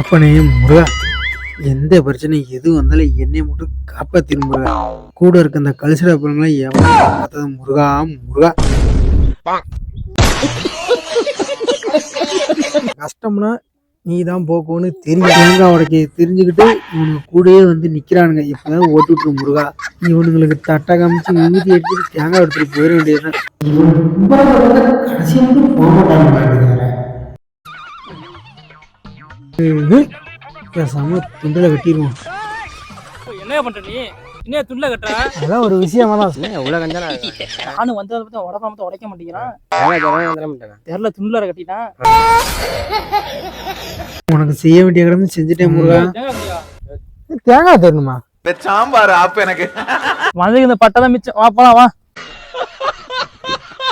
அப்பனே முருகா, எந்த பிரச்சனை எது வந்தாலும் என்னை மட்டும் காப்பாத்திரு முருகா. கூட இருக்க இந்த கல்ச்சரா பிள்ளைங்களாம் எவனை காப்பாத்தது முருகா முருகா. கஷ்டம்னா நீ தான் போக்குன்னு தெரியும். தேங்காய் உடைக்க தெரிஞ்சுக்கிட்டு இவனுக்கு கூடயே வந்து நிக்கிறானுங்க. இப்பதான் ஓட்டு விட்டுரு முருகா. இவனுங்களுக்கு தட்டை காமிச்சு விபூதி எடுத்துட்டு தேங்காய் எடுத்துட்டு போயிட வேண்டியதுதான். கடைசி மட்டும் போக மாட்டாங்க. பேசாம துண்டுல கட்டிடுவோம். என்ன பண்ற நீ? என்ன துண்டுல கட்டுற? அதான் ஒரு விஷயமா தான் இவ்வளவு கஞ்சானா நானும் வந்ததை பத்தி உடப்பாம உடைக்க மாட்டேங்கிறான். வந்துட மாட்டேன். தெரியல துண்டுல கட்டிட்டான். உனக்கு செய்ய வேண்டிய கடமை செஞ்சுட்டேன் முருகா. தேங்காய் தரணுமா? சாம்பார் ஆப்பு எனக்கு வந்து இந்த பட்டை தான் மிச்சம். வா போலாம் வா.